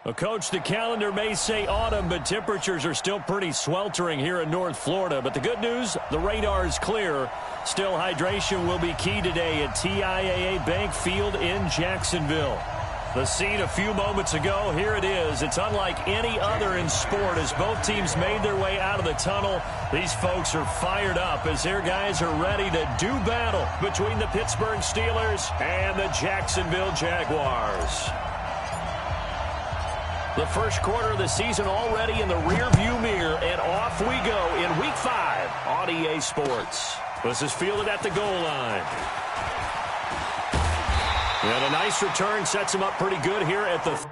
Well, Coach, the calendar may say autumn, but temperatures are still pretty sweltering here in North Florida. But the good news, the radar is clear. Still, hydration will be key today at TIAA Bank Field in Jacksonville. The scene a few moments ago, here it is. It's unlike any other in sport as both teams made their way out of the tunnel. These folks are fired up as their guys are ready to do battle between the Pittsburgh Steelers and the Jacksonville Jaguars. The first quarter of the season already in the rearview mirror, and off we go in Week 5 on EA Sports. This is fielded at the goal line. And a nice return sets him up pretty good here at the...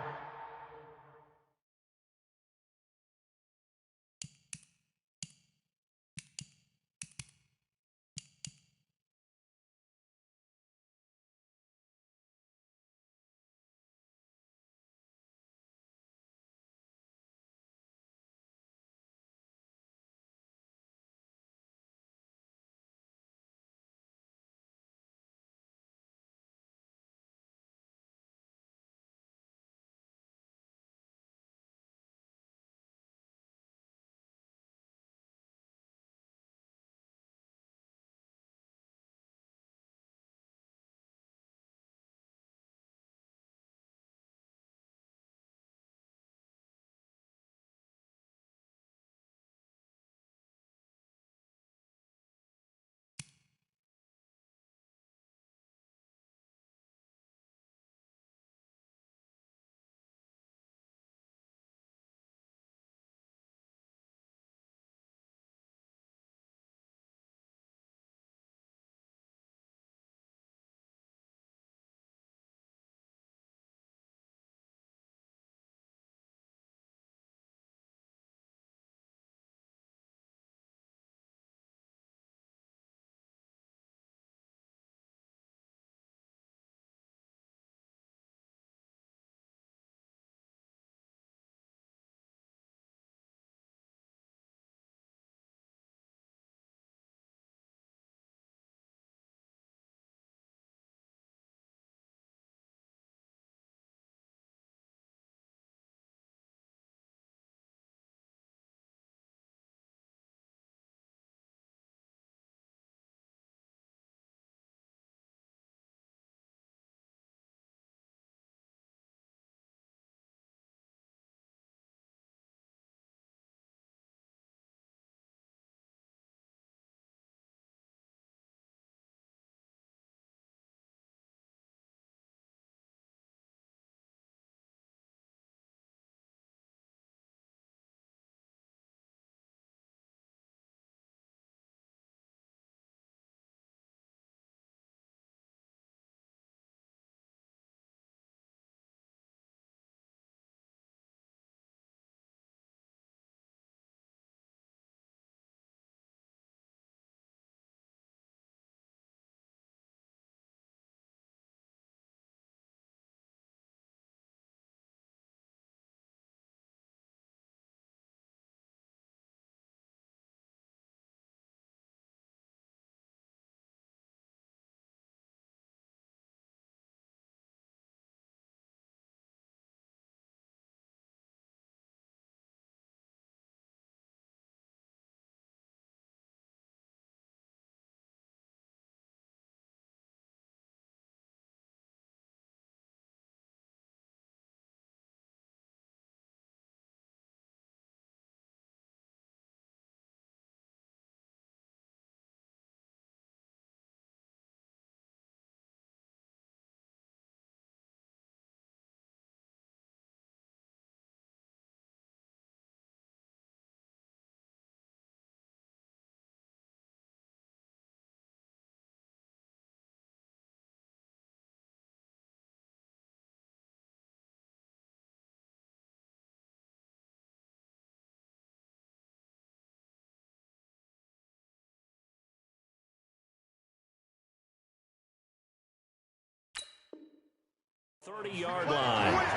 ...30-yard line. Let's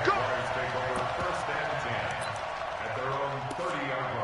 go! The Jaguars take over first and 10 at their own 30-yard line.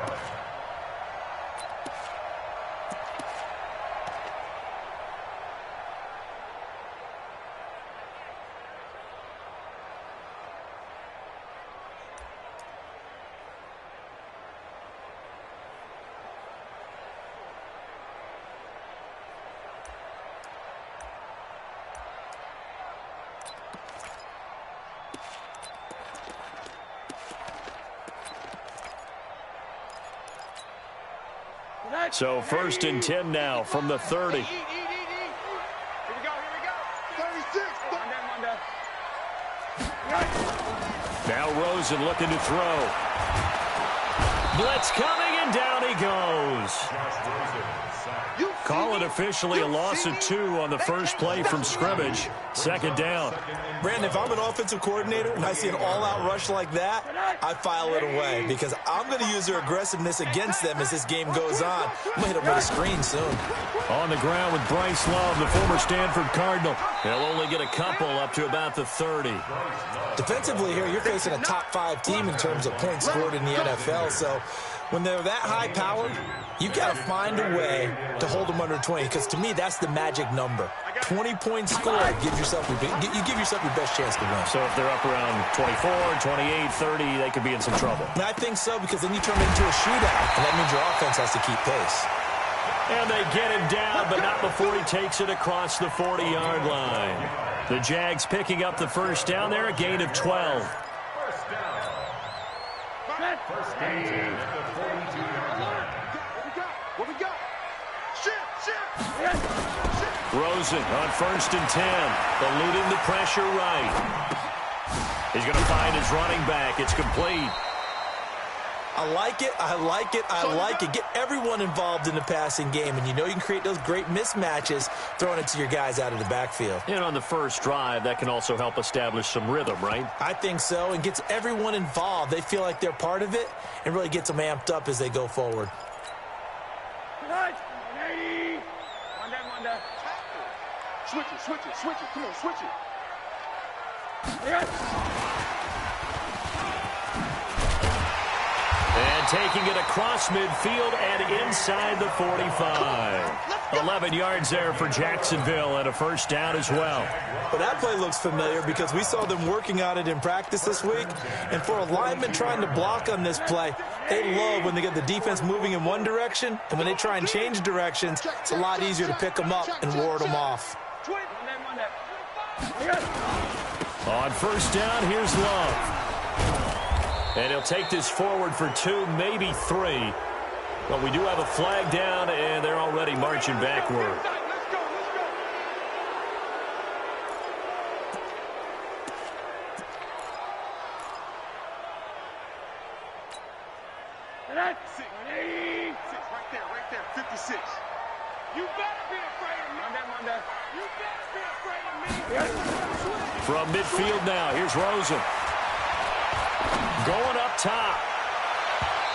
So 1st and 10 now from the 30. Here we go. 36. Now Rosen looking to throw. Blitz coming, and down he goes. Call it officially a loss of 2 on the first play from scrimmage. 2nd down. Brandon, if I'm an offensive coordinator and I see an all-out rush like that, I file it away because I'm going to use their aggressiveness against them as this game goes on. I'm going to hit them with a screen soon. On the ground with Bryce Love, the former Stanford Cardinal. He'll only get a couple up to about the 30. Defensively here, you're facing a top-5 team in terms of points scored in the NFL, so when they're that high powered, you got to find a way to hold them under 20, because to me, that's the magic number. 20 points scored, you give yourself your best chance to win. So if they're up around 24, 28, 30, they could be in some trouble. And I think so, because then you turn it into a shootout, and that means your offense has to keep pace. And they get him down, but not before he takes it across the 40-yard line. The Jags picking up the first down there, a gain of 12. First and 10 at the 42-yard line. What we got? Shit. Rosen on 1st and 10. Eluding the pressure right. He's going to find his running back. It's complete. I like it. Get everyone involved in the passing game, and you know you can create those great mismatches throwing it to your guys out of the backfield. And on the first drive, that can also help establish some rhythm, right? I think so, and gets everyone involved. They feel like they're part of it, and really gets them amped up as they go forward. Switch it. Come on, switch it. And taking it across midfield and inside the 45. 11 yards there for Jacksonville and a first down as well. But that play looks familiar because we saw them working on it in practice this week. And for a lineman trying to block on this play, they love when they get the defense moving in one direction. And when they try and change directions, it's a lot easier to pick them up and ward them off. On first down, here's Love. And he'll take this forward for 2, maybe 3. But we do have a flag down, and they're already marching backward. Right there, 56. You better be afraid of me. You better be afraid of me. From midfield now, here's Rosen. Going up top.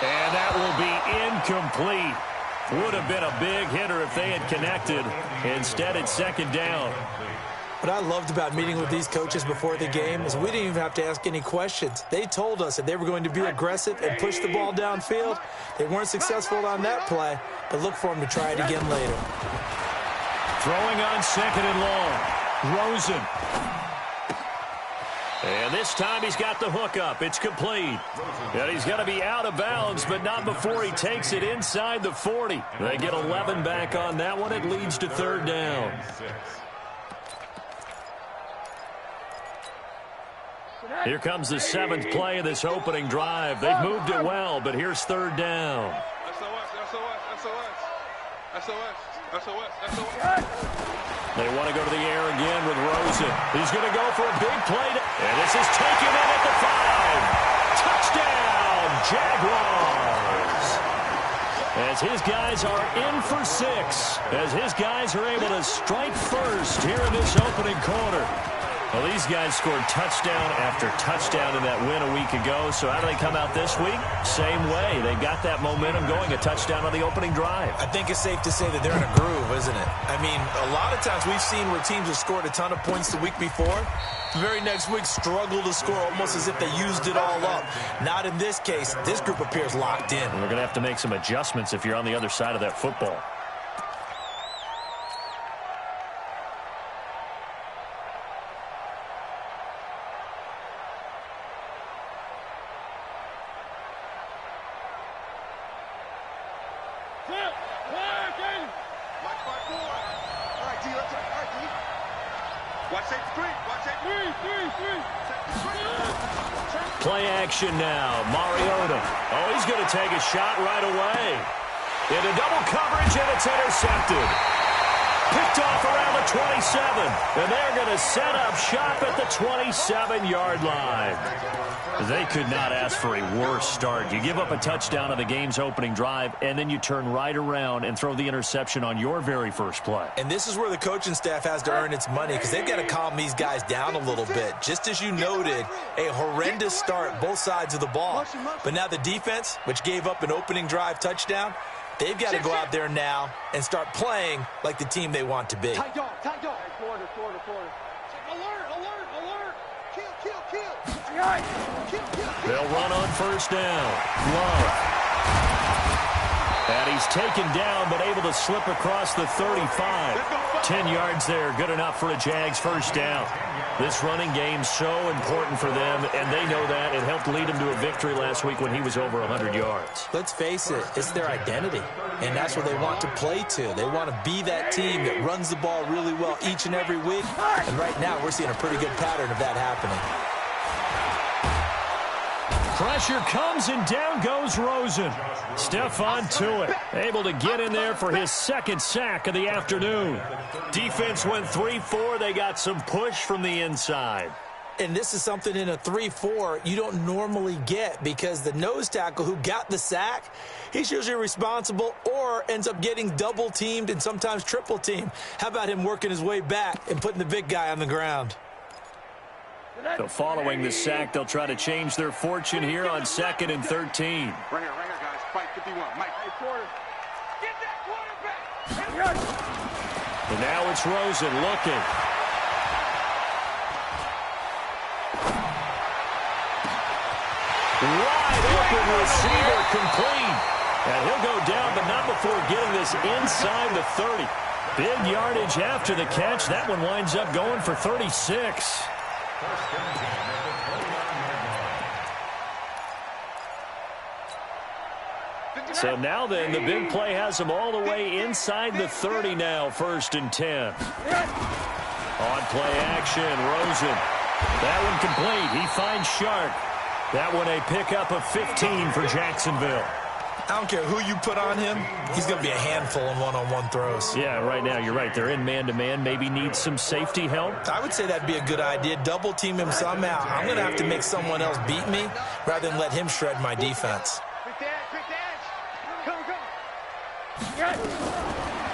And that will be incomplete. Would have been a big hitter if they had connected. Instead, it's 2nd down. What I loved about meeting with these coaches before the game is we didn't even have to ask any questions. They told us that they were going to be aggressive and push the ball downfield. They weren't successful on that play, but look for them to try it again later. Throwing on 2nd and long. Rosen. And this time he's got the hook up. It's complete. And he's going to be out of bounds, but not before he takes it inside the 40. They get 11 back on that one. It leads to 3rd down. Here comes the 7th play of this opening drive. They've moved it well, but here's 3rd down. They want to go to the air again with Rosen. He's going to go for a big play. And this is taken in at the 5. Touchdown, Jaguars. As his guys are in for 6. As his guys are able to strike first here in this opening quarter. Well, these guys scored touchdown after touchdown in that win a week ago. So how do they come out this week? Same way. They got that momentum going, a touchdown on the opening drive. I think it's safe to say that they're in a groove, isn't it? I mean, a lot of times we've seen where teams have scored a ton of points the week before. The very next week struggle to score almost as if they used it all up. Not in this case. This group appears locked in. And we're going to have to make some adjustments if you're on the other side of that football. Play action now. Mariota. Oh, he's going to take a shot right away. Into double coverage, and it's intercepted. Picked off around the 27, and they're going to set up shop at the 27-yard line. They could not ask for a worse start. You give up a touchdown on the game's opening drive, and then you turn right around and throw the interception on your very first play. And this is where the coaching staff has to earn its money, because they've got to calm these guys down a little bit. Just as you noted, a horrendous start both sides of the ball. But now the defense, which gave up an opening drive touchdown, they've got to go out there now and start playing like the team they want to be. Tight dog. Florida. Alert. Kill. They'll run on first down. Love. And he's taken down, but able to slip across the 35. 10 yards there, good enough for a Jags first down. This running game so important for them, and they know that. It helped lead them to a victory last week when he was over 100 yards. Let's face it, it's their identity, and that's what they want to play to. They want to be that team that runs the ball really well each and every week, and right now we're seeing a pretty good pattern of that happening. Pressure comes, and down goes Rosen. Stephon Tuitt able to get in there for his second sack of the afternoon. Defense went 3-4. They got some push from the inside. And this is something in a 3-4 you don't normally get, because the nose tackle who got the sack, he's usually responsible or ends up getting double-teamed and sometimes triple-teamed. How about him working his way back and putting the big guy on the ground? So following the sack, they'll try to change their fortune here on 2nd and 13. Right here, guys. Fight 51. Mike. Hey, quarter. Get that quarterback. And now it's Rosen looking. Wide open receiver complete. And he'll go down, but not before getting this inside the 30. Big yardage after the catch. That one winds up going for 36. So now then, the big play has them all the way inside the 30 now, 1st and 10. On play action, Rosen. That one complete. He finds Shark. That one a pickup of 15 for Jacksonville. I don't care who you put on him, he's going to be a handful in one-on-one throws. Yeah, right now you're right. They're in man-to-man. Maybe needs some safety help. I would say that'd be a good idea. Double team him somehow. I'm going to have to make someone else beat me rather than let him shred my defense.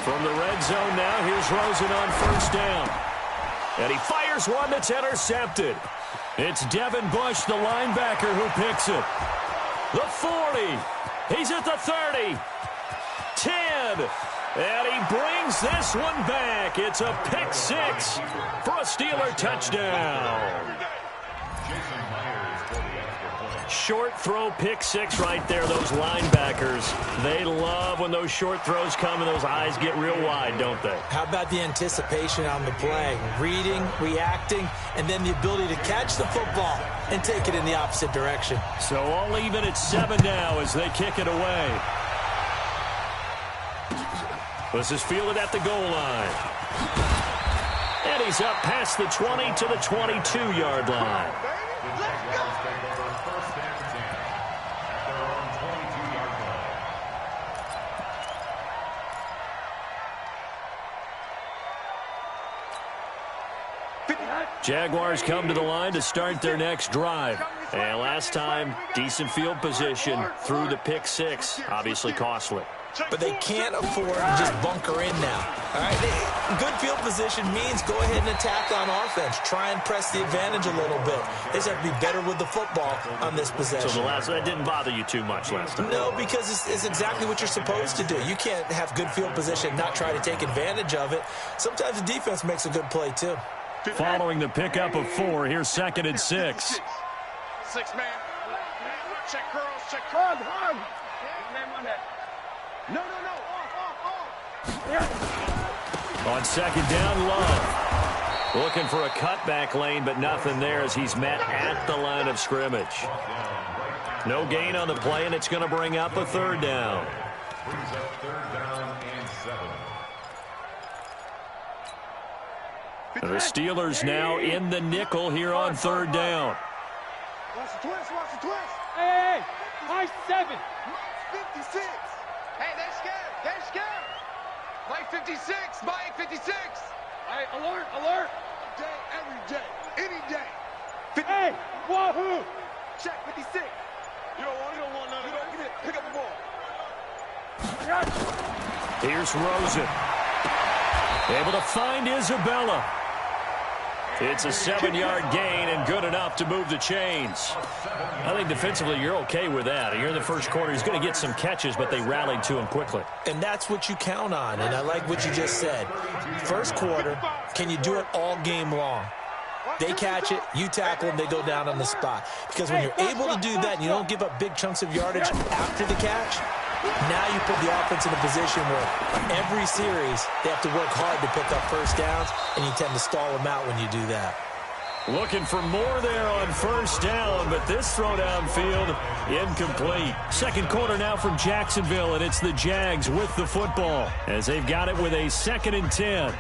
From the red zone now, here's Rosen on first down. And he fires one that's intercepted. It's Devin Bush, the linebacker, who picks it. The 40. He's at the 30. 10. And he brings this one back. It's a pick six for a Steeler touchdown. Short throw pick six right there. Those linebackers, they love when those short throws come and those eyes get real wide, don't they? How about the anticipation on the play? Reading, reacting, and then the ability to catch the football and take it in the opposite direction. So all even at 7 now as they kick it away. This is fielded at the goal line. And he's up past the 20 to the 22-yard line. Jaguars come to the line to start their next drive. And last time, decent field position through the pick six. Obviously costly. But they can't afford to just bunker in now. All right, good field position means go ahead and attack on offense. Try and press the advantage a little bit. They just have to be better with the football on this possession. So that didn't bother you too much last time? No, because it's exactly what you're supposed to do. You can't have good field position and not try to take advantage of it. Sometimes the defense makes a good play, too. Following the pickup of 4, here's 2nd and 6. 6 man. Check curls, check curls. No. On 2nd down, Love. Looking for a cutback lane, but nothing there as he's met at the line of scrimmage. No gain on the play, and it's going to bring up a 3rd down. Brings up 3rd down and 7. The Steelers now in the nickel here on 3rd down. Watch the twist. Hey, high 7. 56. Hey, they're scared. They're scared. Mike 56. Mike 56. Hey, alert, alert. Day, every day, any day. Hey, wahoo. Check 56. You don't want none of that. Get it. Pick up the ball. Here's Rosen. Able to find Isabella. It's a 7-yard gain and good enough to move the chains. I think defensively you're okay with that. You're in the first quarter. He's going to get some catches, but they rallied to him quickly. And that's what you count on, and I like what you just said. First quarter, can you do it all game long? They catch it, you tackle them, they go down on the spot. Because when you're able to do that and you don't give up big chunks of yardage after the catch, now you put the offense in a position where every series they have to work hard to pick up first downs, and you tend to stall them out when you do that. Looking for more there on first down, but this throw downfield incomplete. Second quarter now from Jacksonville, and it's the Jags with the football as they've got it with a 2nd and 10.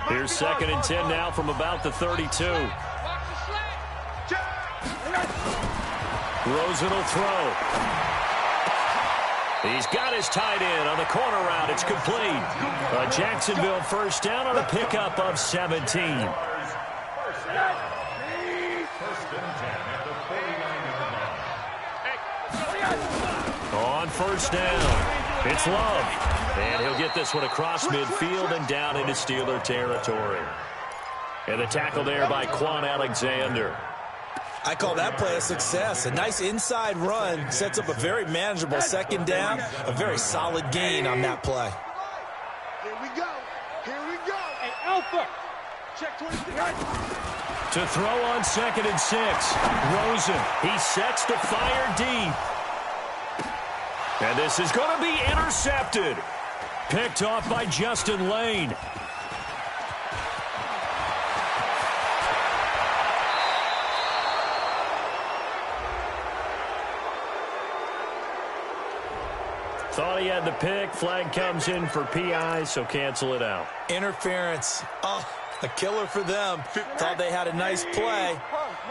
Here's 2nd and 10 now from about the 32. Rosen will throw. He's got his tight end on the corner route. It's complete. A Jacksonville first down on a pickup of 17. First and 10 at the 49-yard line. On first down, it's Love. And he'll get this one across midfield and down into Steeler territory. And the tackle there by Quan Alexander. I call that play a success. A nice inside run sets up a very manageable second down, a very solid gain on that play. Here we go. Here we go. Hey, Alpha. Check 26. To throw on 2nd and 6. Rosen. He sets to fire deep. And this is going to be intercepted. Picked off by Justin Lane. Thought he had the pick. Flag comes in for PI, so cancel it out. Interference. Oh, a killer for them. Thought they had a nice play.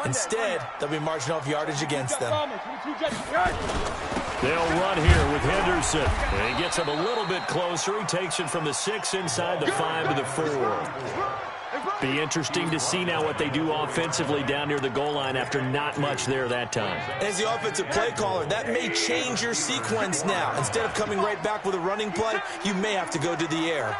Instead, they'll be marching off yardage against them. They'll run here with Henderson. And he gets him a little bit closer. He takes it from the 6 inside the 5 to the 4. Be interesting to see now what they do offensively down near the goal line after not much there that time. As the offensive play caller, that may change your sequence now. Instead of coming right back with a running play, you may have to go to the air.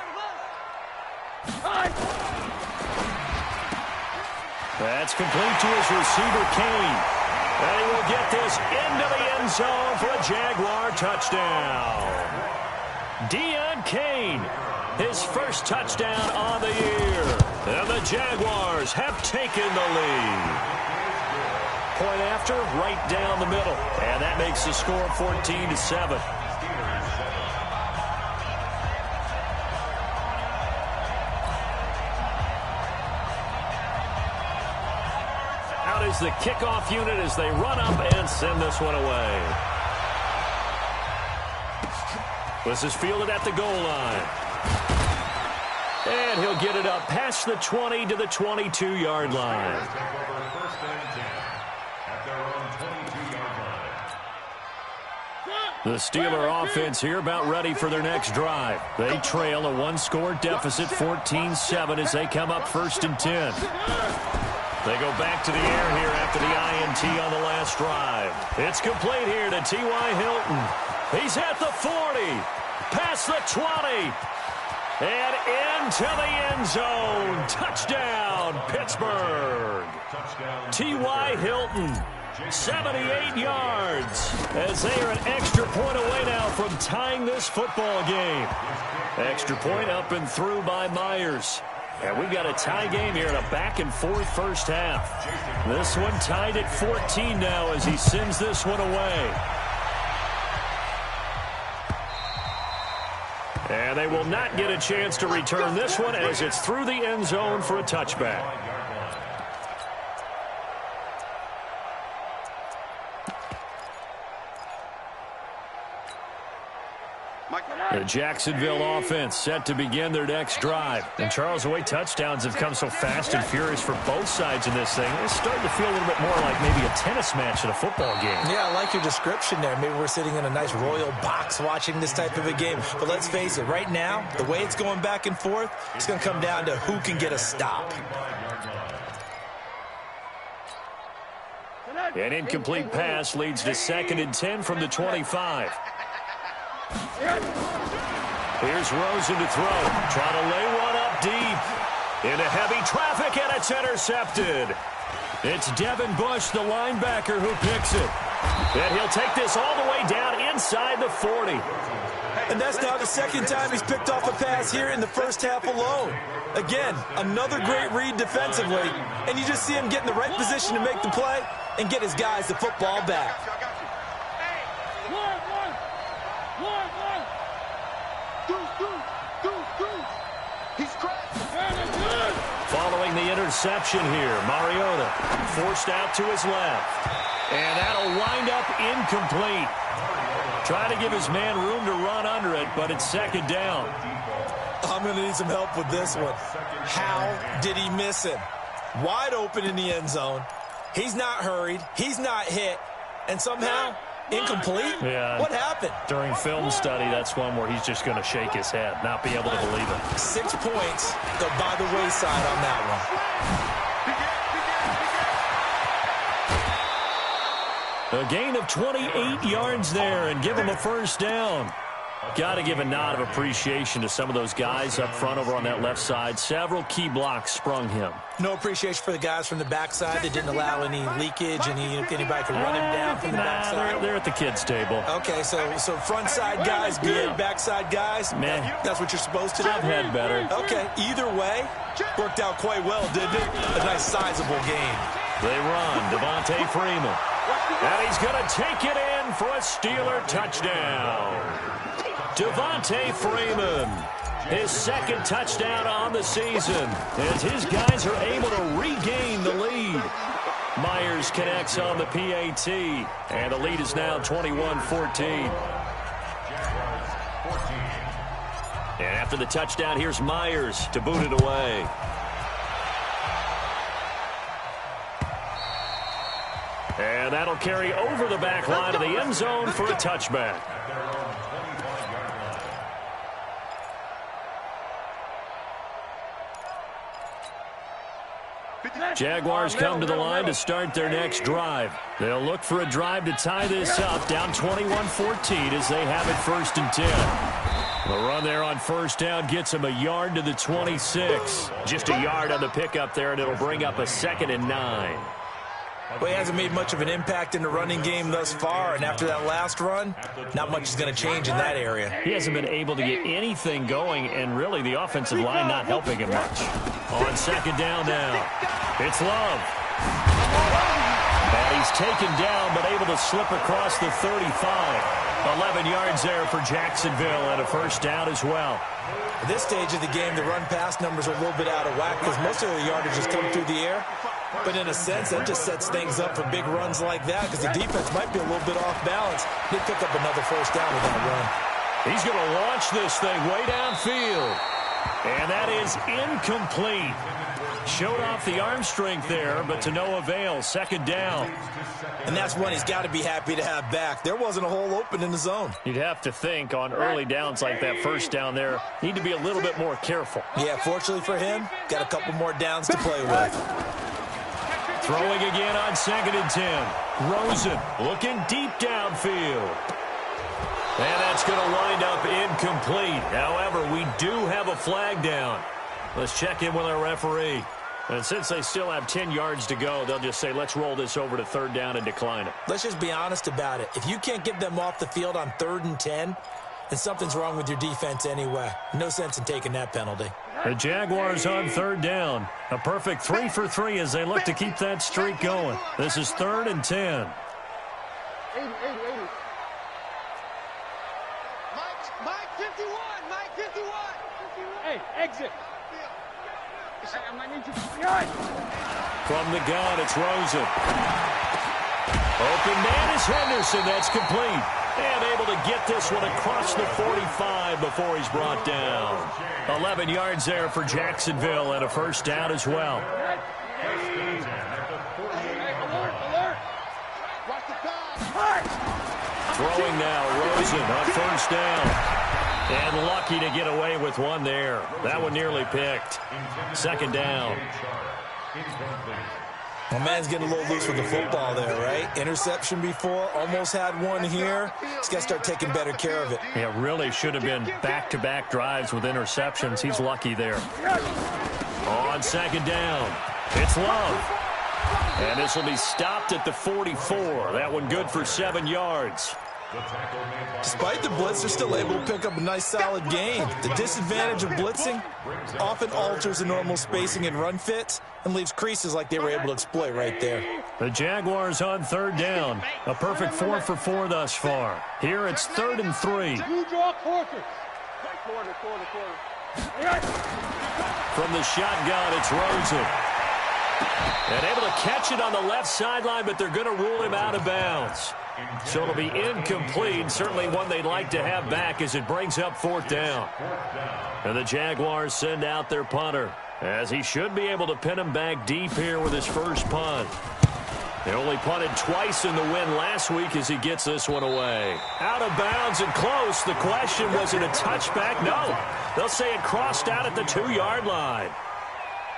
That's complete to his receiver, Kane. And he will get this into the end zone for a Jaguar touchdown. Deon Kane, his first touchdown on the year. And the Jaguars have taken the lead. Point after, right down the middle. And that makes the score 14-7. Out is the kickoff unit as they run up and send this one away. This is fielded at the goal line. And he'll get it up past the 20 to the 22-yard line. Take over 1st and 10 at their own 22-yard line. The Steeler offense here about ready for their next drive. They trail a one-score deficit, 14-7, as they come up 1st and 10. They go back to the air here after the INT on the last drive. It's complete here to T.Y. Hilton. He's at the 40, past the 20. And into the end zone. Touchdown, Pittsburgh. T.Y. Hilton, 78 yards. As they are an extra point away now from tying this football game. Extra point up and through by Myers. And we've got a tie game here in a back-and-forth first half. This one tied at 14 now as he sends this one away. And they will not get a chance to return this one as it's through the end zone for a touchback. The Jacksonville offense set to begin their next drive. And Charles, the way touchdowns have come so fast and furious for both sides in this thing, it's starting to feel a little bit more like maybe a tennis match at a football game. Yeah, I like your description there. Maybe we're sitting in a nice royal box watching this type of a game. But let's face it, right now, the way it's going back and forth, it's going to come down to who can get a stop. An incomplete pass leads to 2nd and 10 from the 25. Here's Rosen to throw. Trying to lay one up deep. Into heavy traffic, and it's intercepted. It's Devin Bush, the linebacker, who picks it. And he'll take this all the way down inside the 40. And that's now the second time he's picked off a pass here in the first half alone. Again, another great read defensively. And you just see him get in the right position to make the play and get his guys the football back. Following the interception here, Mariota forced out to his left. And that'll wind up incomplete. Trying to give his man room to run under it, but it's 2nd down. I'm going to need some help with this one. How did he miss him? Wide open in the end zone. He's not hurried. He's not hit. And somehow, incomplete? Yeah. What happened? During film study, that's one where he's just going to shake his head, not be able to believe it. 6 points go by the wayside on that one. A gain of 28 yards there and give him a first down. Got to give a nod of appreciation to some of those guys up front over on that left side. Several key blocks sprung him. No appreciation for the guys from the backside that didn't allow any leakage, and anybody could run him down from the backside. They're at the kids' table. Okay, so front side guys good, backside guys, man, that's what you're supposed to do? I've had better. Okay, either way, worked out quite well, didn't it? A nice sizable game. They run, Devontae Freeman. And he's going to take it in for a Steeler touchdown. Devontae Freeman, his 2nd touchdown on the season, as his guys are able to regain the lead. Myers connects on the PAT, and the lead is now 21-14. And after the touchdown, here's Myers to boot it away. And that'll carry over the back line of the end zone for a touchback. Jaguars come to the line to start their next drive. They'll look for a drive to tie this up, down 21-14 as they have it 1st and 10. The run there on first down gets him a yard to the 26. Just a yard on the pickup there, and it'll bring up a 2nd and 9. Well, he hasn't made much of an impact in the running game thus far, and after that last run, not much is going to change in that area. He hasn't been able to get anything going, and really the offensive line not helping him much. On 2nd down now, it's Love. And he's taken down, but able to slip across the 35. 11 yards there for Jacksonville, and a first down as well. At this stage of the game, the run-pass numbers are a little bit out of whack because most of the yardage has come through the air. But in a sense, that just sets things up for big runs like that because the defense might be a little bit off balance. They pick up another first down with that run. He's going to launch this thing way downfield. And that is incomplete. Showed off the arm strength there, but to no avail. 2nd down. And that's one he's got to be happy to have back. There wasn't a hole open in the zone. You'd have to think on early downs like that first down there, need to be a little bit more careful. Yeah, fortunately for him, got a couple more downs to play with. Throwing again on 2nd and 10. Rosen looking deep downfield. And that's going to wind up incomplete. However, we do have a flag down. Let's check in with our referee. And since they still have 10 yards to go, they'll just say, let's roll this over to 3rd down and decline it. Let's just be honest about it. If you can't get them off the field on 3rd and 10, then something's wrong with your defense anyway. No sense in taking that penalty. The Jaguars on 3rd down. A perfect 3 for 3 as they look to keep that streak going. This is 3rd and 10. 80. Mike 51. Mike 51. Hey, exit. I might need you to behind. From the gun, it's Rosen. Open man is Henderson. That's complete. And able to get this one across the 45 before he's brought down. 11 yards there for Jacksonville and a first down as well. Throwing now, Rosen on first down. And lucky to get away with one there. That one nearly picked. Second down. My man's getting a little loose with the football there, right? Interception before, almost had one here. He's got to start taking better care of it. Yeah, really should have been back-to-back drives with interceptions. He's lucky there. On second down, it's Love. And this will be stopped at the 44. That one good for 7 yards. Despite the blitz, they're still able to pick up a nice solid gain. The disadvantage of blitzing often alters the normal spacing and run fits and leaves creases like they were able to exploit right there. The Jaguars on third down. A perfect 4 for 4 thus far. Here it's 3rd and 3. From the shotgun, it's Rosen. And able to catch it on the left sideline, but they're going to rule him out of bounds. So it'll be incomplete, certainly one they'd like to have back as it brings up 4th down. And the Jaguars send out their punter, as he should be able to pin him back deep here with his first punt. They only punted twice in the win last week as he gets this one away. Out of bounds and close. The question, was it a touchback? No. They'll say it crossed out at the 2-yard line.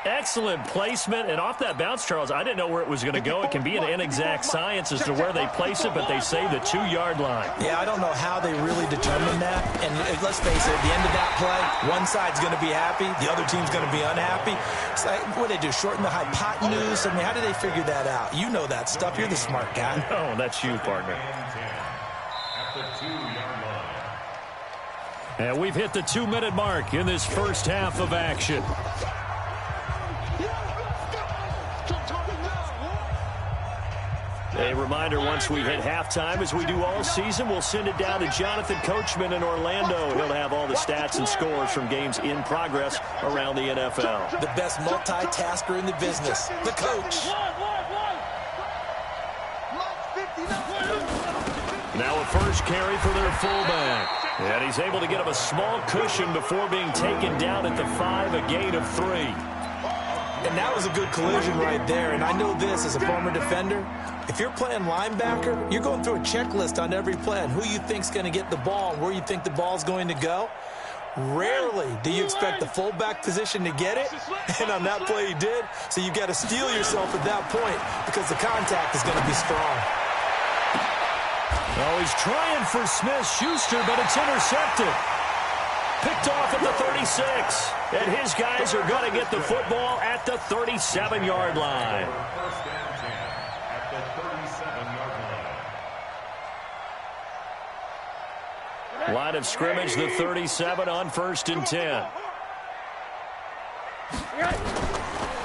Excellent placement, and off that bounce, Charles, I didn't know where it was going to go. It can be an inexact science as to where they place it, but they say the 2-yard line. Yeah, I don't know how they really determine that. And let's face it, at the end of that play, one side's going to be happy, the other team's going to be unhappy. It's like, what do they do, shorten the hypotenuse? I mean, how do they figure that out? You know that stuff. You're the smart guy. No, that's you, partner. And we've hit the 2-minute mark in this first half of action. A reminder, once we hit halftime, as we do all season, we'll send it down to Jonathan Coachman in Orlando. He'll have all the stats and scores from games in progress around the NFL. The best multitasker in the business, the coach. Now a first carry for their fullback. And he's able to get him a small cushion before being taken down at the 5, a gain of 3. And that was a good collision right there. And I know this as a former defender. If you're playing linebacker, you're going through a checklist on every play on who you think's going to get the ball and where you think the ball's going to go. Rarely do you expect the fullback position to get it. And on that play he did. So you've got to steel yourself at that point because the contact is going to be strong. Oh, he's trying for Smith-Schuster, but it's intercepted. Picked off at the 36. And his guys are going to get the football at the 37-yard line. First down 10 at the 37-yard line. Line of scrimmage, the 37 on 1st and 10.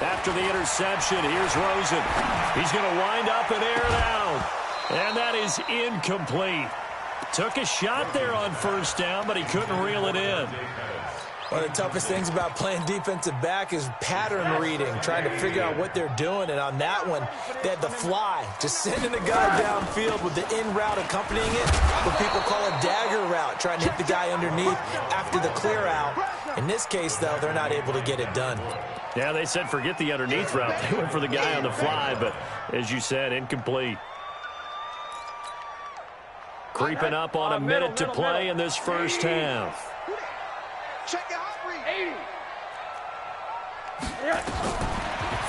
After the interception, here's Rosen. He's going to wind up and air it out. And that is incomplete. Took a shot there on 1st down, but he couldn't reel it in. One of the toughest things about playing defensive back is pattern reading, trying to figure out what they're doing. And on that one, they had the fly, just sending a guy downfield with the in route accompanying it, what people call a dagger route, trying to hit the guy underneath after the clear out. In this case, though, they're not able to get it done. Yeah, they said forget the underneath route. They went for the guy on the fly, but as you said, incomplete. Creeping up on a minute to play in this first half. Check it out. 80.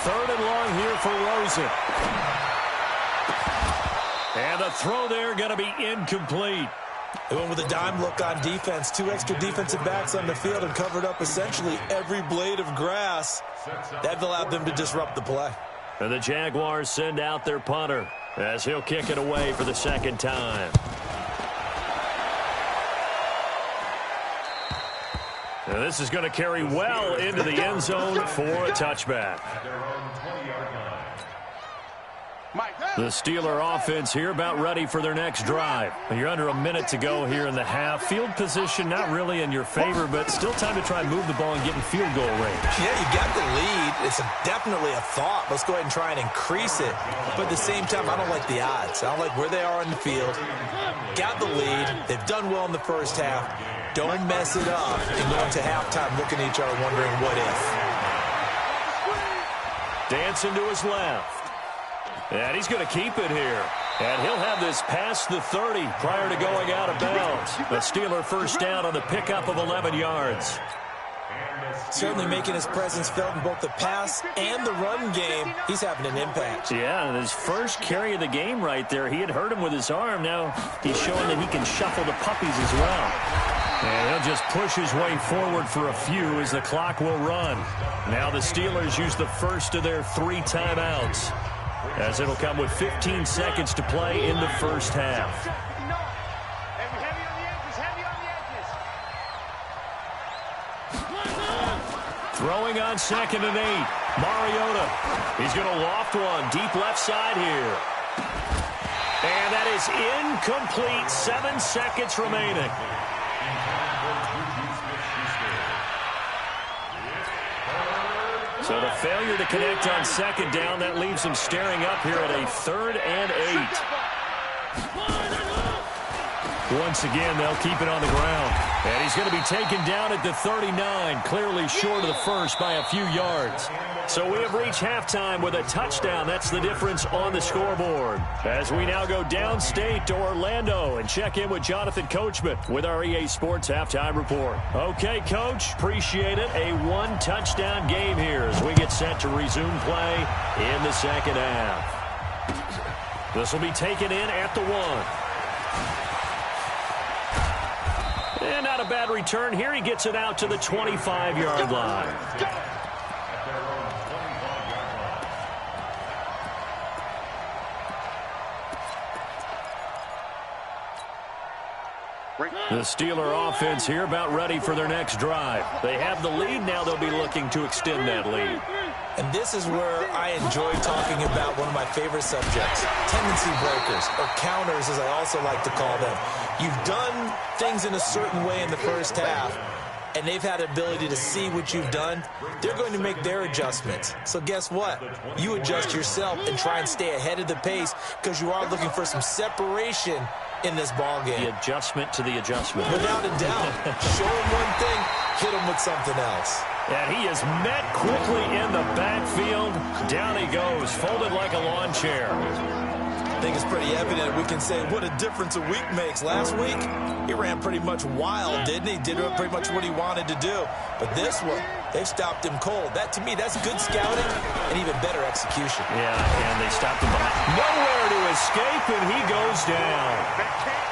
3rd and long here for Rosen. And the throw there going to be incomplete. They went with a dime look on defense. 2 extra defensive backs on the field and covered up essentially every blade of grass. That allowed them to disrupt the play. And the Jaguars send out their punter as he'll kick it away for the 2nd time. And this is going to carry well into the end zone for a touchback. At their own 20-yard line. Mike. The Steeler offense here about ready for their next drive. You're under a minute to go here in the half. Field position not really in your favor, but still time to try and move the ball and get in field goal range. Yeah, you got the lead. It's definitely a thought. Let's go ahead and try and increase it. But at the same time, I don't like the odds. I don't like where they are on the field. Got the lead. They've done well in the first half. Don't mess it up and go into halftime looking at each other wondering what if. Dancing to his left. And he's going to keep it here. And he'll have this past the 30 prior to going out of bounds. The Steeler first down on the pickup of 11 yards. Certainly making his presence felt in both the pass and the run game. He's having an impact. Yeah, and his first carry of the game right there, he had hurt him with his arm. Now he's showing that he can shuffle the puppies as well. And he'll just push his way forward for a few as the clock will run. Now the Steelers use the first of their 3 timeouts, as it'll come with 15 seconds to play in the first half. Throwing on 2nd and 8. Mariota. He's going to loft one deep left side here. And that is incomplete. 7 seconds remaining. So the failure to connect on 2nd down, that leaves him staring up here at a 3rd and 8. Once again, they'll keep it on the ground. And he's going to be taken down at the 39, clearly short of the first by a few yards. So we have reached halftime with a touchdown. That's the difference on the scoreboard. As we now go downstate to Orlando and check in with Jonathan Coachman with our EA Sports Halftime Report. Okay, Coach, appreciate it. A 1-touchdown game here as we get set to resume play in the second half. This will be taken in at the 1. And not a bad return here. He gets it out to the 25-yard line. The Steeler offense here about ready for their next drive. They have the lead. Now they'll be looking to extend that lead. And this is where I enjoy talking about one of my favorite subjects, tendency breakers, or counters as I also like to call them. You've done things in a certain way in the first half, and they've had the ability to see what you've done. They're going to make their adjustments. So guess what? You adjust yourself and try and stay ahead of the pace because you are looking for some separation in this ball game. The adjustment to the adjustment. Without a doubt. Show him one thing, hit him with something else. And he is met quickly in the backfield. Down he goes, folded like a lawn chair. I think it's pretty evident we can say what a difference a week makes. Last week, he ran pretty much wild, didn't he? Did pretty much what he wanted to do. But this one, they've stopped him cold. That, to me, that's good scouting and even better execution. Yeah, and they stopped him behind. Nowhere to escape, and he goes down.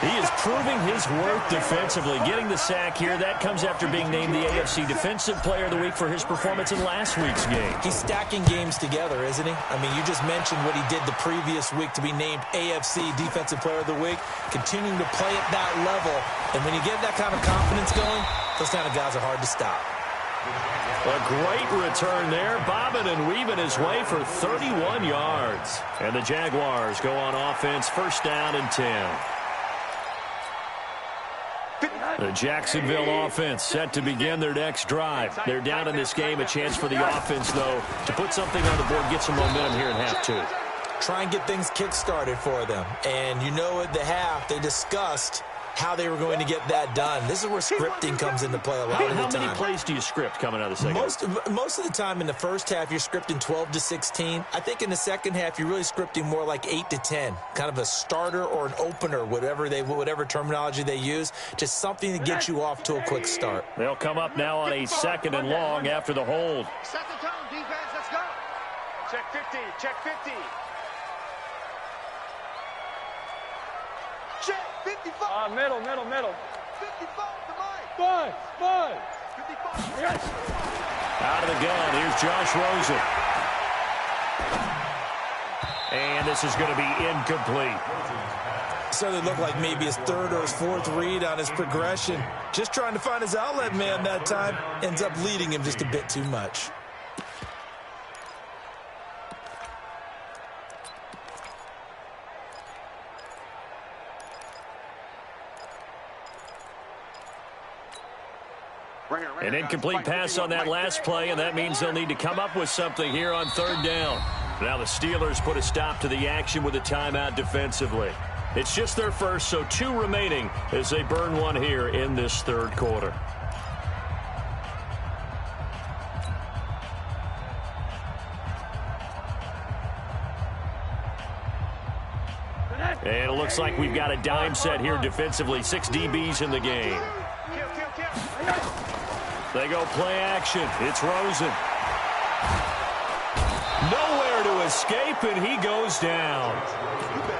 He is proving his worth defensively, getting the sack here. That comes after being named the AFC Defensive Player of the Week for his performance in last week's game. He's stacking games together, isn't he? I mean, you just mentioned what he did the previous week to be named AFC Defensive Player of the Week, continuing to play at that level. And when you get that kind of confidence going, those kind of guys are hard to stop. A great return there, bobbing and weaving his way for 31 yards. And the Jaguars go on offense, first down and 10. The Jacksonville offense set to begin their next drive. They're down in this game. A chance for the offense, though, to put something on the board, get some momentum here in half 2. Try and get things kick-started for them. And you know at the half, they discussed how they were going to get that done. This is where scripting comes into play a lot of the time. How many plays do you script coming out of the second? Most of the time in the first half, you're scripting 12 to 16. I think in the second half, you're really scripting more like 8 to 10. Kind of a starter or an opener, whatever terminology they use. Just something to get you off to a quick start. They'll come up now on a 2nd and long after the hold. Set the tone, defense, let's go. Check 50, check 50. Check 55. Middle. 55 to Mike. 5. 55. Yes. Out of the gun, here's Josh Rosen. And this is going to be incomplete. So it looked like maybe his 3rd or his 4th read on his progression. Just trying to find his outlet man that time. Ends up leading him just a bit too much. An incomplete pass on that last play, and that means they'll need to come up with something here on third down. Now the Steelers put a stop to the action with a timeout defensively. It's just their first, so 2 remaining as they burn one here in this third quarter. And it looks like we've got a dime set here defensively. 6 DBs in the game. They go play action. It's Rosen. Nowhere to escape, and he goes down.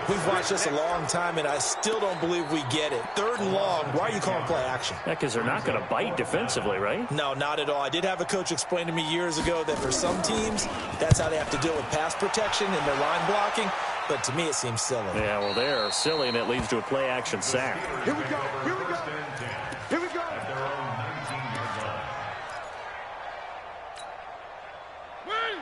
We've watched this a long time, and I still don't believe we get it. Third and long, why are you calling play action? Yeah, because they're not going to bite defensively, right? No, not at all. I did have a coach explain to me years ago that for some teams, that's how they have to deal with pass protection and their line blocking. But to me, it seems silly. Yeah, well, they're silly, and it leads to a play action sack. Here we go. Here we go. Here we go.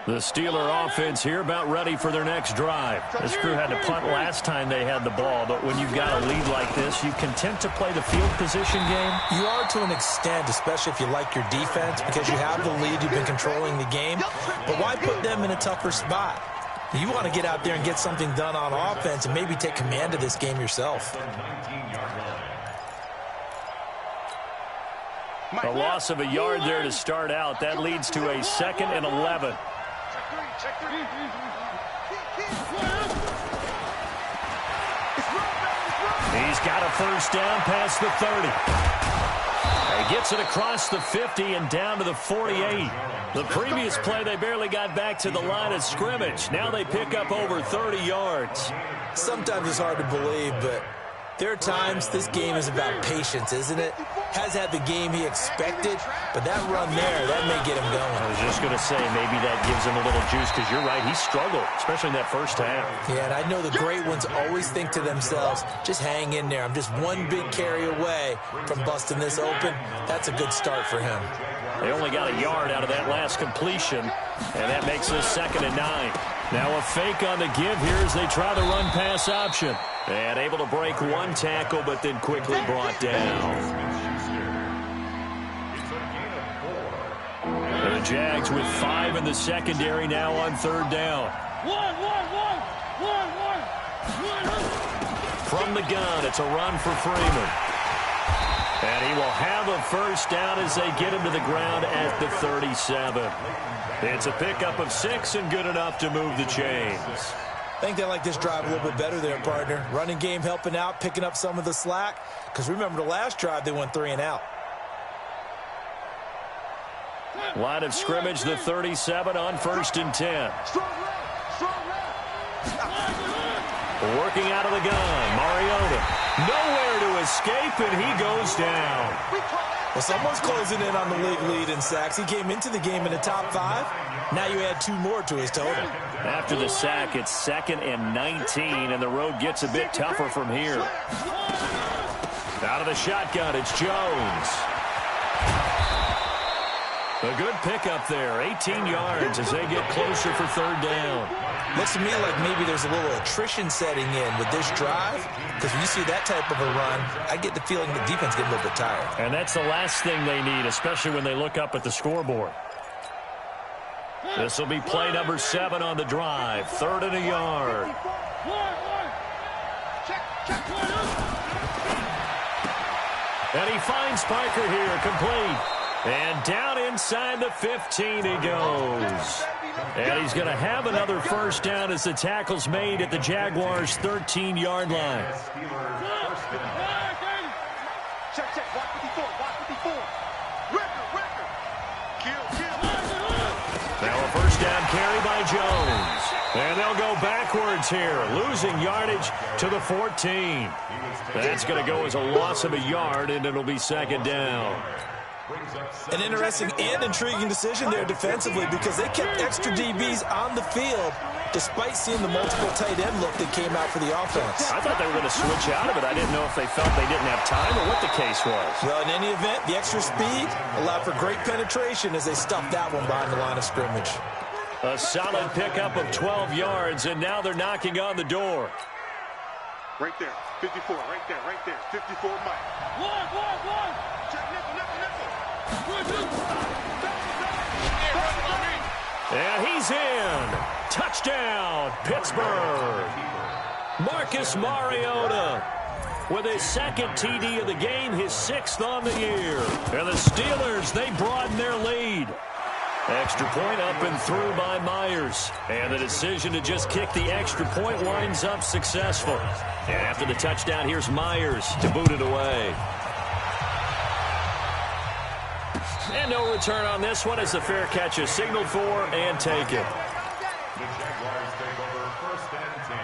The Steeler offense here about ready for their next drive. This crew had to punt last time they had the ball, but when you've got a lead like this, you content to play the field position game? You are to an extent, especially if you like your defense, because you have the lead, you've been controlling the game. But why put them in a tougher spot? You want to get out there and get something done on offense and maybe take command of this game yourself. A loss of a yard there to start out. That leads to a 2nd and 11. He's got a first down past the 30. He gets it across the 50 and down to the 48. The previous play, they barely got back to the line of scrimmage. Now they pick up over 30 yards. Sometimes it's hard to believe, but there are times this game is about patience, isn't it? Has had the game he expected, but that run there, that may get him going. I was just going to say, maybe that gives him a little juice, because you're right, he struggled, especially in that first half. Yeah, and I know the great ones always think to themselves, just hang in there. I'm just one big carry away from busting this open. That's a good start for him. They only got a yard out of that last completion, and that makes this 2nd and 9. Now a fake on the give here as they try the run-pass option. And able to break one tackle, but then quickly brought down. The Jags with 5 in the secondary now on third down. From the gun, it's a run for Freeman. And he will have a first down as they get him to the ground at the 37. It's a pickup of 6 and good enough to move the chains. I think they like this drive a little bit better there, partner. Running game helping out, picking up some of the slack. Because remember the last drive, they went 3 and out. Line of scrimmage, the 37 on 1st and 10. Working out of the gun, Mariota. Nowhere to escape, and he goes down. Well, someone's closing in on the league lead in sacks. He came into the game in the top 5. Now you add 2 more to his total. After the sack, it's 2nd and 19, and the road gets a bit tougher from here. Out of the shotgun, it's Jones. A good pickup there, 18 yards as they get closer for third down. Looks to me like maybe there's a little attrition setting in with this drive, because when you see that type of a run, I get the feeling the defense getting a little bit tired. And that's the last thing they need, especially when they look up at the scoreboard. This will be play number 7 on the drive, 3rd and a yard. And he finds Parker here, complete. And down inside the 15 he goes. And he's going to have another first down as the tackle's made at the Jaguars' 13-yard line. Check. Watch 54. Record. Kill. Now a first down carry by Jones. And they'll go backwards here, losing yardage to the 14. That's going to go as a loss of a yard, and it'll be 2nd down. An interesting and intriguing decision there defensively, because they kept extra DBs on the field despite seeing the multiple tight end look that came out for the offense. I thought they were going to switch out of it. I didn't know if they felt they didn't have time or what the case was. Well, in any event, the extra speed allowed for great penetration as they stuffed that one behind the line of scrimmage. A solid pickup of 12 yards, and now they're knocking on the door. Right there. 54. Right there. 54, Mike. One. Check nickel. And he's in. Touchdown, Pittsburgh. Marcus Mariota with his second TD of the game, his 6th on the year. And the Steelers, they broaden their lead. Extra point up and through by Myers. And the decision to just kick the extra point winds up successful. And after the touchdown, here's Myers to boot it away. And no return on this one as the fair catch is signaled for and taken. The Jaguars take over 1st and 10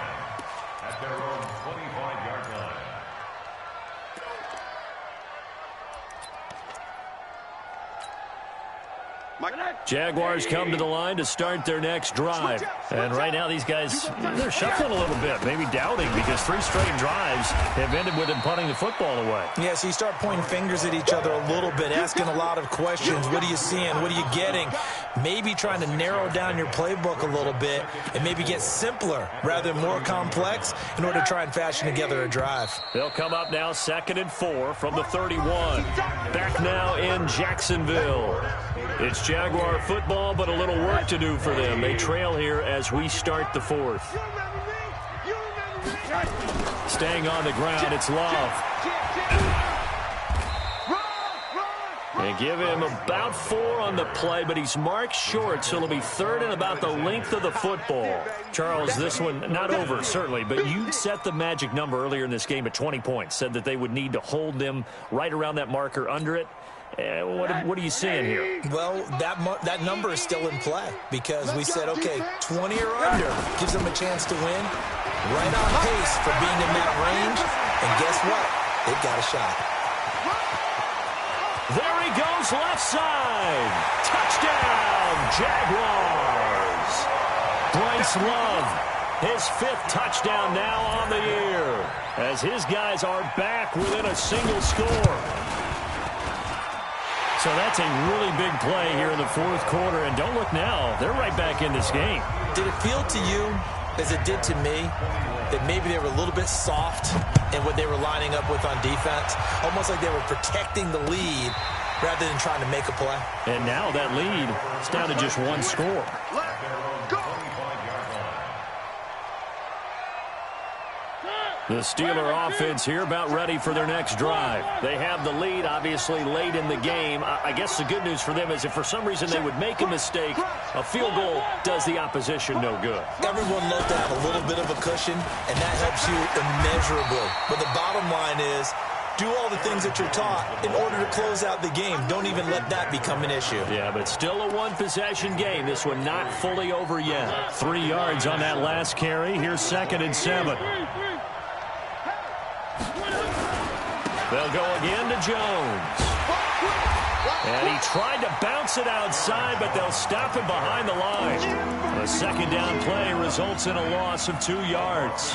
at their own 25-yard line. Jaguars come to the line to start their next drive. And right now these guys, they're shuffling a little bit, maybe doubting, because 3 straight drives have ended with them punting the football away. Yeah, so you start pointing fingers at each other a little bit, asking a lot of questions. What are you seeing? What are you getting? Maybe trying to narrow down your playbook a little bit and maybe get simpler rather than more complex in order to try and fashion together a drive. They'll come up now 2nd and 4 from the 31. Back now in Jacksonville. It's Jaguar football, but a little work to do for them. They trail here as we start the 4th. Staying on the ground, it's Love. They give him about 4 on the play, but he's marked short, so it'll be 3rd and about the length of the football. Charles, this one not over, certainly, but you set the magic number earlier in this game at 20 points, said that they would need to hold them right around that marker under it. What are you seeing here? Well, that number is still in play because we said, okay, 20 or under gives them a chance to win. Right on pace for being in that range. And guess what? They've got a shot. There he goes, left side. Touchdown, Jaguars. Bryce Love, his 5th touchdown now on the year, as his guys are back within a single score. So that's a really big play here in the 4th quarter, and don't look now, they're right back in this game. Did it feel to you, as it did to me, that maybe they were a little bit soft in what they were lining up with on defense? Almost like they were protecting the lead rather than trying to make a play. And now that lead is down to just 1 score. The Steeler offense here about ready for their next drive. They have the lead, obviously, late in the game. I guess the good news for them is if for some reason they would make a mistake, a field goal does the opposition no good. Everyone loves to have a little bit of a cushion, and that helps you immeasurably. But the bottom line is, do all the things that you're taught in order to close out the game. Don't even let that become an issue. Yeah, but still a 1-possession game. This one not fully over yet. 3 yards on that last carry. Here's 2nd and 7. They'll go again to Jones. And he tried to bounce it outside, but they'll stop him behind the line. A 2nd down play results in a loss of 2 yards.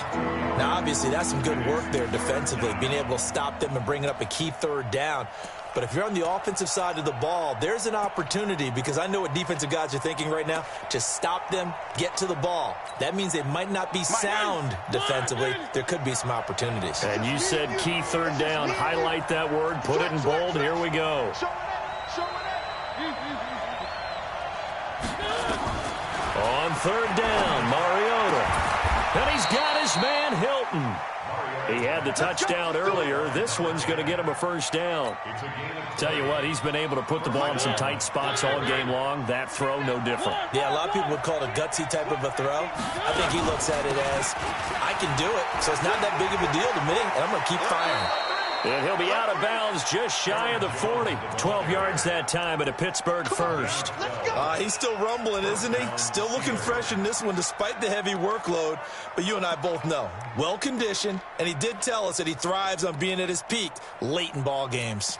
Now, obviously, that's some good work there defensively, being able to stop them and bringing up a key 3rd down. But if you're on the offensive side of the ball, there's an opportunity, because I know what defensive guys are thinking right now, to stop them, get to the ball. That means they might not be sound defensively. There could be some opportunities. And you said key 3rd down. Highlight that word. Put it in bold. Here we go. On 3rd down, Mariota. And he's got his man, Hilton. He had the touchdown earlier. This one's going to get him a 1st down. Tell you what, he's been able to put the ball in some tight spots all game long. That throw, no different. Yeah, a lot of people would call it a gutsy type of a throw. I think he looks at it as, I can do it, so it's not that big of a deal to me, and I'm going to keep firing. And he'll be out of bounds just shy of the 40. 12 yards that time at a Pittsburgh 1st. He's still rumbling, isn't he? Still looking fresh in this one despite the heavy workload. But you and I both know, well-conditioned, and he did tell us that he thrives on being at his peak late in ball games.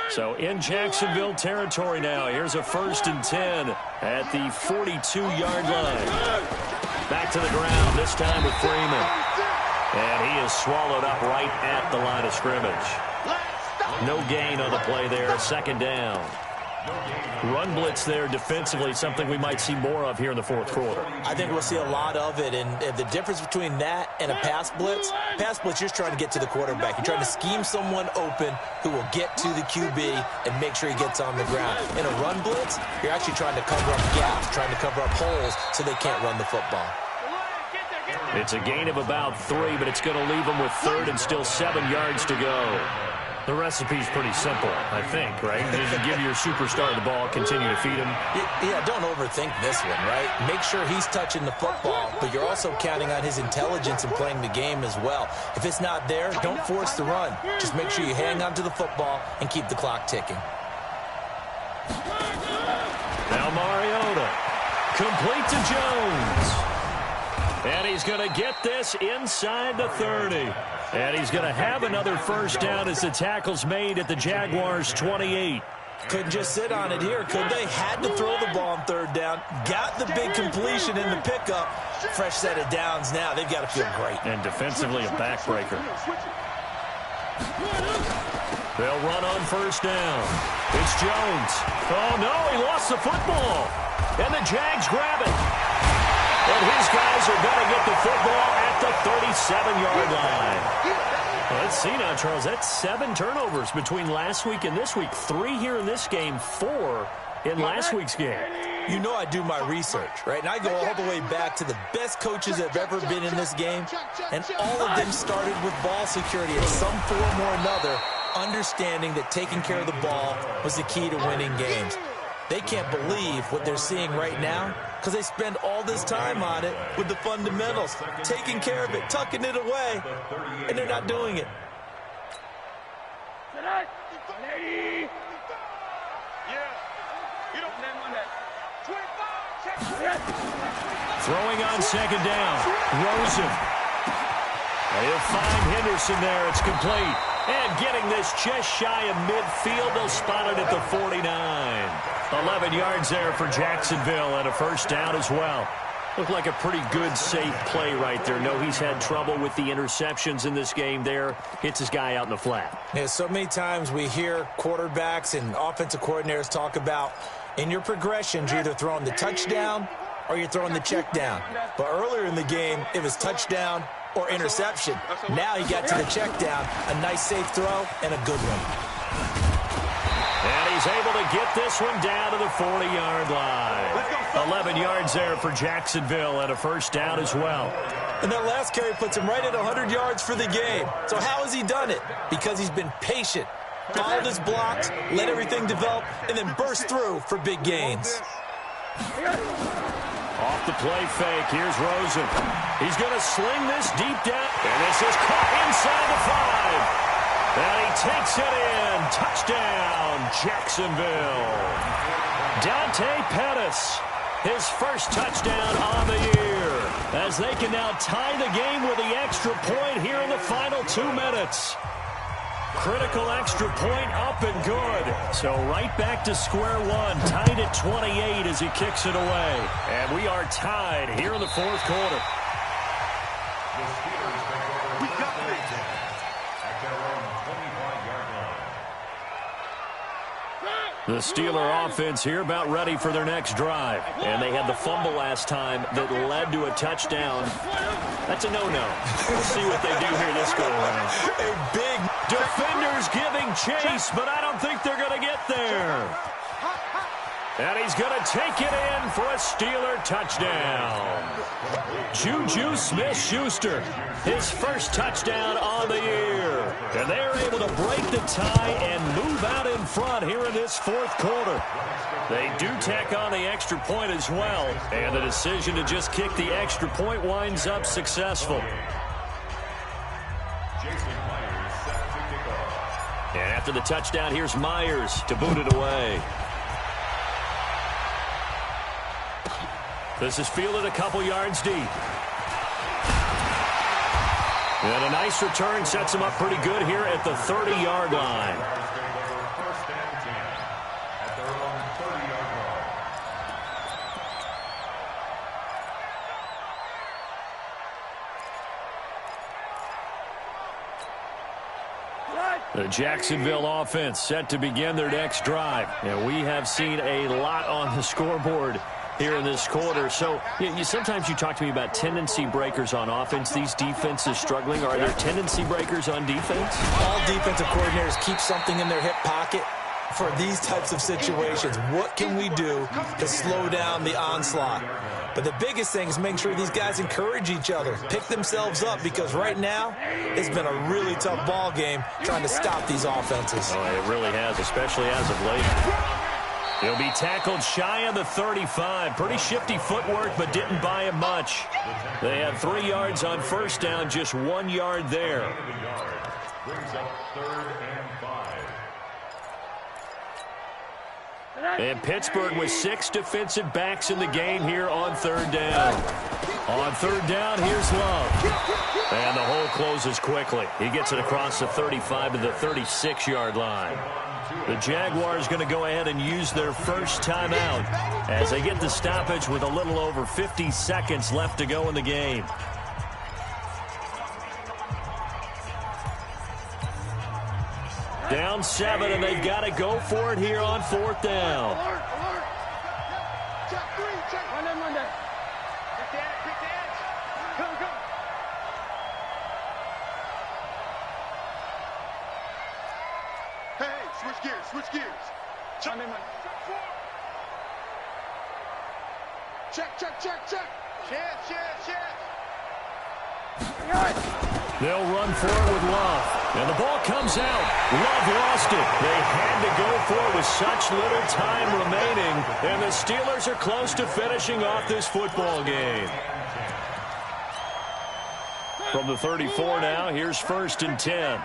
So in Jacksonville territory now. Here's a 1st and 10 at the 42-yard line. Back to the ground, this time with Freeman. And he is swallowed up right at the line of scrimmage. No gain on the play there, 2nd down. Run blitz there defensively, something we might see more of here in the fourth quarter. I think we'll see a lot of it, and the difference between that and a pass blitz, you're just trying to get to the quarterback. You're trying to scheme someone open who will get to the QB and make sure he gets on the ground. In a run blitz, you're actually trying to cover up gaps, trying to cover up holes so they can't run the football. It's a gain of about 3, but it's going to leave them with third and still 7 yards to go. The recipe's pretty simple, I think, right? Just give your superstar the ball, continue to feed him. Yeah, don't overthink this one, right? Make sure he's touching the football, but you're also counting on his intelligence and playing the game as well. If it's not there, don't force the run. Just make sure you hang on to the football and keep the clock ticking. Now Mariota, complete to Jones. And he's going to get this inside the 30. And he's going to have another first down as the tackle's made at the Jaguars' 28. Couldn't just sit on it here, could they? Had to throw the ball on third down. Got the big completion in the pickup. Fresh set of downs now. They've got to feel great. And defensively a backbreaker. They'll run on first down. It's Jones. Oh, no, he lost the football. And the Jags grab it. And his guys are going to get the football at the 37-yard line. Well, let's see now, Charles. That's 7 turnovers between last week and this week. 3 here in this game, 4 in last week's game. You know I do my research, right? And I go all the way back to the best coaches that have ever been in this game. And all of them started with ball security in some form or another, understanding that taking care of the ball was the key to winning games. They can't believe what they're seeing right now because they spend all this time on it with the fundamentals, taking care of it, tucking it away, and they're not doing it. Throwing on second down, Rosen. They'll find Henderson there. It's complete. And getting this just shy of midfield, they'll spot it at the 49. 11 yards there for Jacksonville and a first down as well. Looked like a pretty good, safe play right there. No, he's had trouble with the interceptions in this game there. Hits his guy out in the flat. Yeah, so many times we hear quarterbacks and offensive coordinators talk about in your progressions, you're either throwing the touchdown or you're throwing the check down. But earlier in the game, it was touchdown or interception. Now he got to the check down, a nice safe throw, and a good one. And he's able to get this one down to the 40-yard line. 11 yards there for Jacksonville and a first down as well. And that last carry puts him right at 100 yards for the game. So how has he done it? Because he's been patient, followed his blocks, let everything develop, and then burst through for big gains. Off the play fake, here's Rosen. He's going to sling this deep down, and this is caught inside the 5. And he takes it in. Touchdown, Jacksonville. Dante Pettis, his first touchdown on the year, as they can now tie the game with the extra point here in the final 2 minutes. Critical extra point up and good. So right back to square one, tied at 28 as he kicks it away. And we are tied here in the fourth quarter. The Steeler offense here about ready for their next drive. And they had the fumble last time that led to a touchdown. That's a no-no. We'll see what they do here this go-around. A big defenders giving chase, but I don't think they're going to get there. And he's going to take it in for a Steeler touchdown. Juju Smith-Schuster, his first touchdown on the year. And they're able to break the tie and move out in front here in this fourth quarter. They do tack on the extra point as well. And the decision to just kick the extra point winds up successful. And after the touchdown, here's Myers to boot it away. This is fielded a couple yards deep. And a nice return sets him up pretty good here at the 30-yard line. The Jacksonville offense set to begin their next drive. And we have seen a lot on the scoreboard here in this quarter. So sometimes you talk to me about tendency breakers on offense. These defenses struggling. Are there tendency breakers on defense? All defensive coordinators keep something in their hip pocket for these types of situations. What can we do to slow down the onslaught? But the biggest thing is making sure these guys encourage each other, pick themselves up, because right now it's been a really tough ball game trying to stop these offenses. Oh, it really has, especially as of late. He'll be tackled shy of the 35. Pretty shifty footwork, but didn't buy him much. They had 3 yards on first down, just 1 yard there. Brings up 3rd and 5. And Pittsburgh with 6 defensive backs in the game here on 3rd down. On 3rd down, here's Love. And the hole closes quickly. He gets it across the 35 to the 36-yard line. The Jaguars going to go ahead and use their first timeout as they get the stoppage with a little over 50 seconds left to go in the game. Down 7, and they've got to go for it here on 4th down. Alert, alert. Check 3, check. Monday. Quick dance. Go. Hey, switch gears. Check. Check. Chance. They'll run for it with Love. And the ball comes out. Love lost it. They had to go for it with such little time remaining. And the Steelers are close to finishing off this football game. From the 34 now, here's 1st and 10.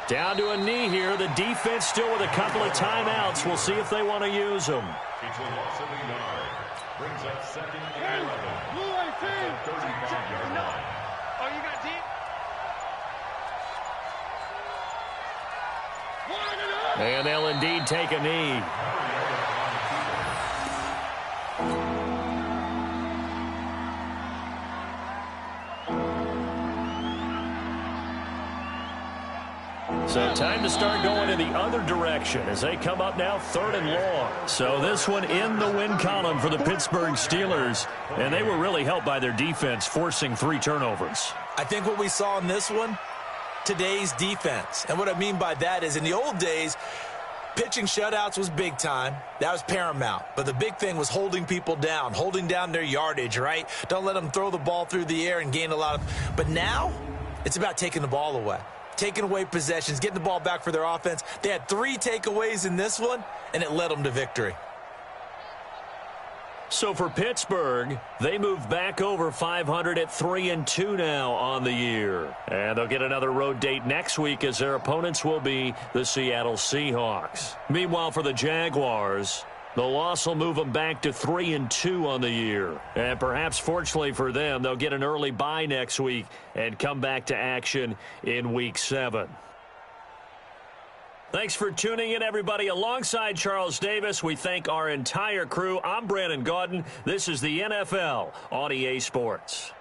Down to a knee here. The defense still with a couple of timeouts. We'll see if they want to use them. It's a loss of a yard. Brings up 2nd and 11. At the 35-yard line. Oh, you got deep? And they'll indeed take a knee. So time to start going in the other direction as they come up now 3rd and long. So this one in the win column for the Pittsburgh Steelers. And they were really helped by their defense forcing 3 turnovers. I think what we saw in this one, today's defense. And what I mean by that is in the old days, pitching shutouts was big time. That was paramount. But the big thing was holding people down, holding down their yardage, right? Don't let them throw the ball through the air and gain a lot of. But now it's about taking the ball away. Taking away possessions, getting the ball back for their offense. They had 3 takeaways in this one, and it led them to victory. So for Pittsburgh, they move back over 500 at 3-2 now on the year. And they'll get another road date next week as their opponents will be the Seattle Seahawks. Meanwhile, for the Jaguars, the loss will move them back to 3-2 on the year. And perhaps fortunately for them, they'll get an early bye next week and come back to action in Week 7. Thanks for tuning in, everybody. Alongside Charles Davis, we thank our entire crew. I'm Brandon Gaudin. This is the NFL on EA Sports.